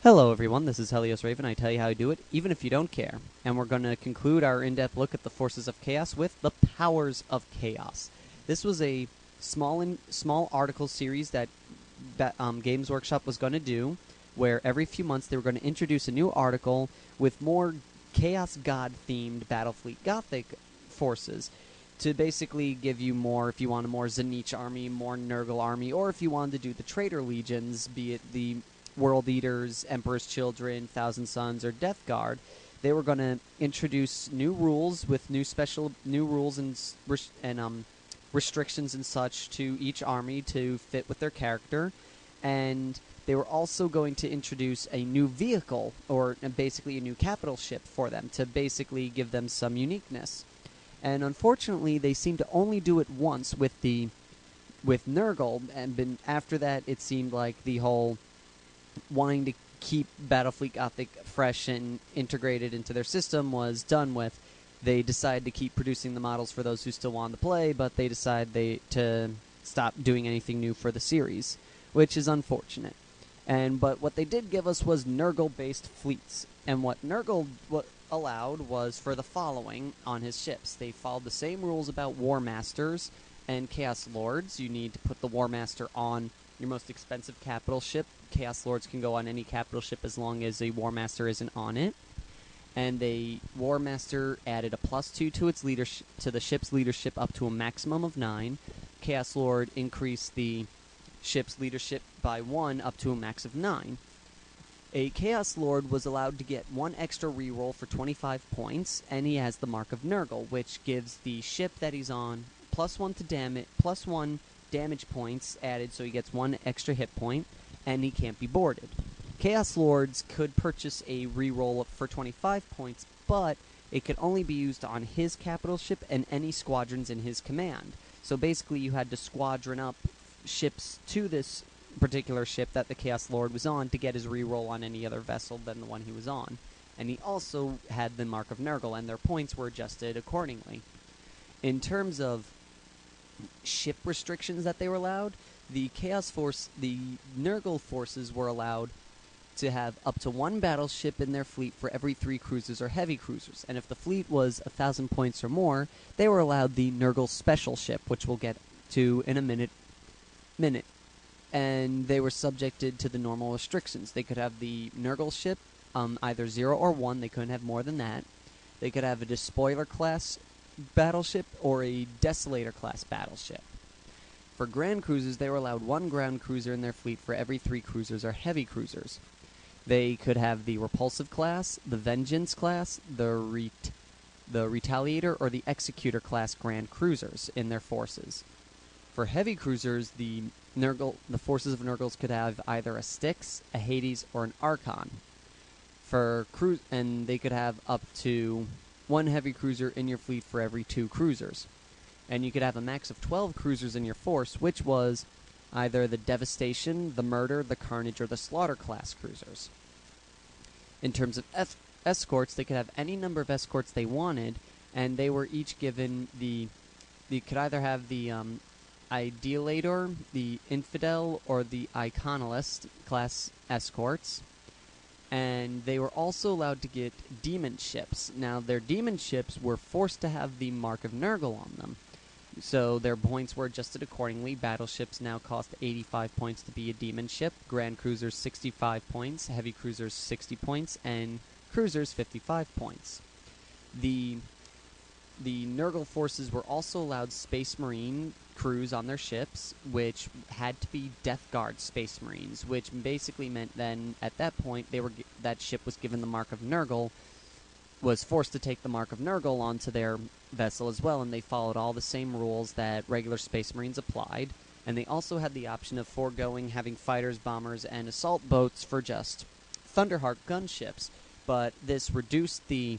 Hello, everyone. This is Helios Raven. I tell you how I do it, even if you don't care. And we're going to conclude our in-depth look at the forces of chaos with the powers of chaos. This was a small article series that Games Workshop was going to do, where every few months they were going to introduce a new article with more Chaos God themed Battlefleet Gothic forces to basically give you more, if you want a more Zenich army, more Nurgle army, or if you wanted to do the Traitor Legions, be it the World Eaters, Emperor's Children, Thousand Sons, or Death Guard. They were going to introduce new rules with new rules and restrictions and such to each army to fit with their character, and they were also going to introduce a new vehicle, or basically a new capital ship for them to basically give them some uniqueness. And unfortunately, they seemed to only do it once with Nurgle, and after that, it seemed like the whole wanting to keep Battlefleet Gothic fresh and integrated into their system was done with. They decided to keep producing the models for those who still wanted to play, but they decided to stop doing anything new for the series, which is unfortunate. But what they did give us was Nurgle-based fleets, and what Nurgle allowed was for the following on his ships. They followed the same rules about War Masters and Chaos Lords. You need to put the War Master on your most expensive capital ship. Chaos Lords can go on any capital ship as long as a War Master isn't on it. And the War Master added a +2 to its leadership, to the ship's leadership, up to a maximum of 9. Chaos Lord increased the ship's leadership by 1 up to a max of 9. A Chaos Lord was allowed to get 1 extra reroll for 25 points, and he has the Mark of Nurgle, which gives the ship that he's on +1 to damage, +1 damage points added, so he gets 1 extra hit point, and he can't be boarded. Chaos Lords could purchase a reroll for 25 points, but it could only be used on his capital ship and any squadrons in his command. So basically you had to squadron up ships to this particular ship that the Chaos Lord was on to get his reroll on any other vessel than the one he was on. And he also had the Mark of Nurgle, and their points were adjusted accordingly. In terms of ship restrictions that they were allowed, the Nurgle forces were allowed to have up to 1 battleship in their fleet for every 3 cruisers or heavy cruisers, and if the fleet was 1,000 points or more, they were allowed the Nurgle special ship, which we'll get to in a minute. And they were subjected to the normal restrictions. They could have the Nurgle ship, either 0 or 1, they couldn't have more than that. They could have a Despoiler class battleship or a Desolator class battleship. For Grand Cruisers, they were allowed 1 ground cruiser in their fleet for every 3 cruisers or heavy cruisers. They could have the Repulsive class, the Vengeance class, the Retaliator, or the Executor class Grand Cruisers in their forces. For heavy cruisers, the forces of Nurgles could have either a Styx, a Hades, or an Archon. And they could have up to 1 heavy cruiser in your fleet for every 2 cruisers. And you could have a max of 12 cruisers in your force, which was either the Devastation, the Murder, the Carnage, or the Slaughter class cruisers. In terms of escorts, they could have any number of escorts they wanted, and they were each given they could either have the Idealator, the Infidel, or the Iconolist class escorts. And they were also allowed to get demon ships. Now, their demon ships were forced to have the Mark of Nurgle on them, so their points were adjusted accordingly. Battleships now cost 85 points to be a demon ship, Grand Cruisers 65 points, Heavy Cruisers 60 points, and Cruisers 55 points. The Nurgle forces were also allowed Space Marine crews on their ships, which had to be Death Guard Space Marines, which basically meant then, at that point, that ship was given the Mark of Nurgle, was forced to take the Mark of Nurgle onto their vessel as well, and they followed all the same rules that regular Space Marines applied, and they also had the option of foregoing having fighters, bombers, and assault boats for just Thunderheart gunships, but this reduced the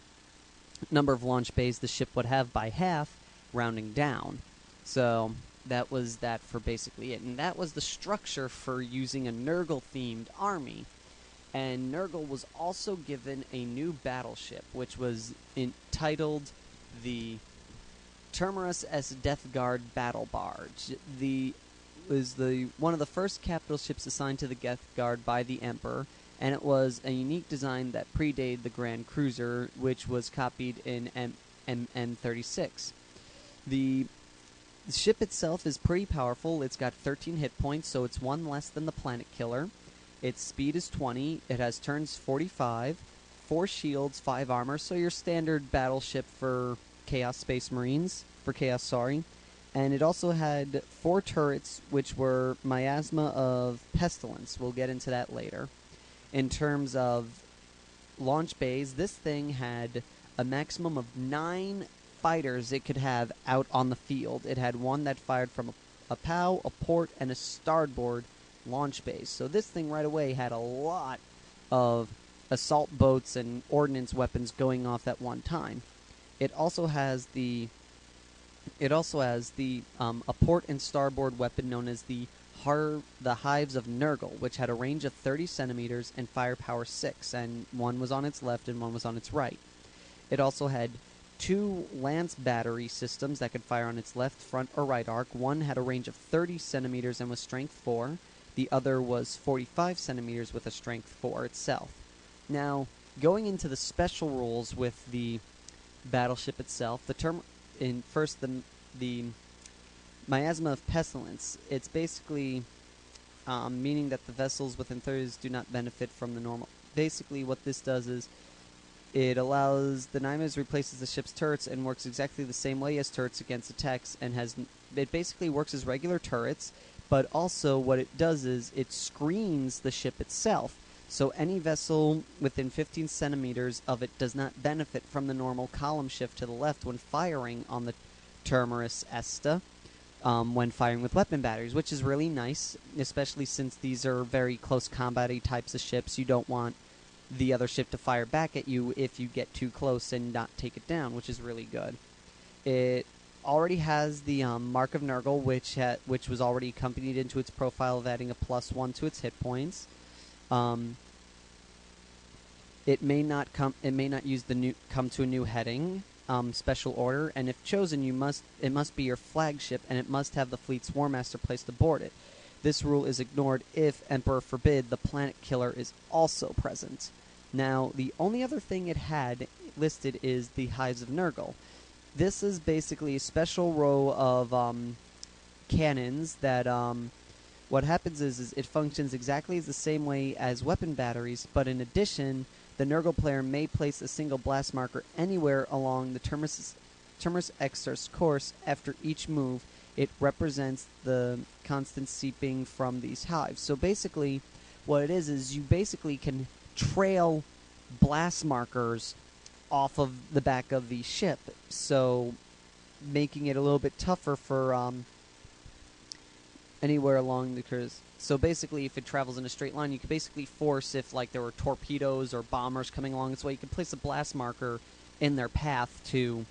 number of launch bays the ship would have by half, rounding down. So that was that for basically it. And that was the structure for using a Nurgle-themed army. And Nurgle was also given a new battleship, which was entitled the Terminus S Death Guard Battle Barge. Was one of the first capital ships assigned to the Death Guard by the Emperor, and it was a unique design that predated the Grand Cruiser, which was copied in MM36. The ship itself is pretty powerful. It's got 13 hit points, so it's one less than the Planet Killer. Its speed is 20. It has turns 45, 4 shields, 5 armor, so your standard battleship for Chaos Space Marines, and it also had 4 turrets, which were Miasma of Pestilence. We'll get into that later. In terms of launch bays, this thing had a maximum of 9 fighters it could have out on the field. It had one that fired from a POW, a port, and a starboard launch base. So this thing right away had a lot of assault boats and ordnance weapons going off at one time. It also has a port and starboard weapon known as the Hives of Nurgle, which had a range of 30 centimeters and firepower 6, and one was on its left and one was on its right. It also had 2 lance battery systems that could fire on its left, front, or right arc. One had a range of 30 centimeters and was strength 4. The other was 45 centimeters with a strength 4 itself. Now, going into the special rules with the battleship itself, the Miasma of Pestilence. It's basically meaning that the vessels within 30 do not benefit from the normal. Basically, what this does is it allows the Nymas replaces the ship's turrets and works exactly the same way as turrets against attacks, and it basically works as regular turrets, but also what it does is it screens the ship itself. So any vessel within 15 centimeters of it does not benefit from the normal column shift to the left when firing on the Terminus Esta, when firing with weapon batteries, which is really nice, especially since these are very close combat-y types of ships. You don't want the other ship to fire back at you if you get too close and not take it down, which is really good. It already has the Mark of Nurgle, which was already accompanied into its profile of adding a +1 to its hit points. It may not use the come to a new heading special order, and if chosen, it must be your flagship, and it must have the fleet's War Master placed aboard it. This rule is ignored if, Emperor forbid, the Planet Killer is also present. Now, the only other thing it had listed is the Hives of Nurgle. This is basically a special row of cannons that what happens is it functions exactly the same way as weapon batteries, but in addition, the Nurgle player may place a single blast marker anywhere along the Terminus Exer's course after each move. It represents the constant seeping from these hives. So basically, what it is you basically can trail blast markers off of the back of the ship, so making it a little bit tougher for anywhere along the course. So basically, if it travels in a straight line, you could basically force, if like there were torpedoes or bombers coming along its way, you could place a blast marker in their path to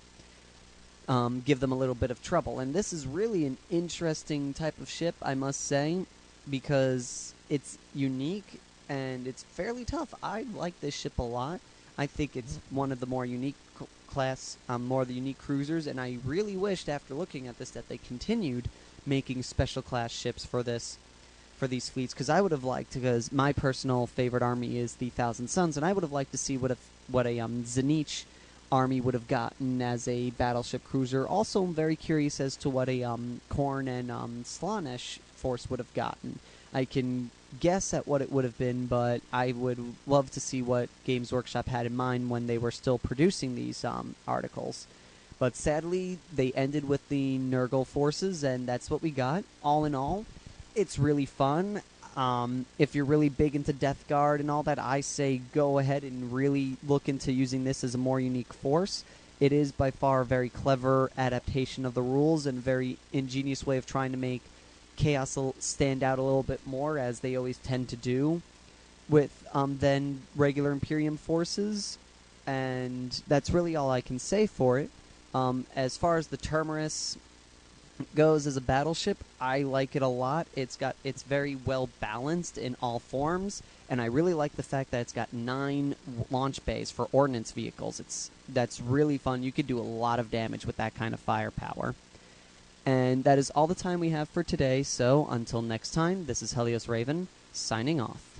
give them a little bit of trouble. And this is really an interesting type of ship, I must say, because it's unique and it's fairly tough. I like this ship a lot. I think it's one of the more unique unique cruisers, and I really wished, after looking at this, that they continued making special class ships for these fleets, because I would have liked, because my personal favorite army is the Thousand Suns, and I would have liked to see what a Tzeentch army would have gotten as a battleship cruiser. Also, I'm very curious as to what a Khorne and Slaanesh force would have gotten. I can guess at what it would have been, but I would love to see what Games Workshop had in mind when they were still producing these articles. But sadly, they ended with the Nurgle forces, and that's what we got. All in all, it's really fun. If you're really big into Death Guard and all that, I say go ahead and really look into using this as a more unique force. It is by far a very clever adaptation of the rules and a very ingenious way of trying to make Chaos stand out a little bit more, as they always tend to do with than regular Imperium forces. And that's really all I can say for it. As far as the Terminus goes as a battleship, I like it a lot. It's very well balanced in all forms, and I really like the fact that it's got 9 launch bays for ordnance vehicles. That's really fun. You could do a lot of damage with that kind of firepower. And that is all the time we have for today, so until next time, this is Helios Raven, signing off.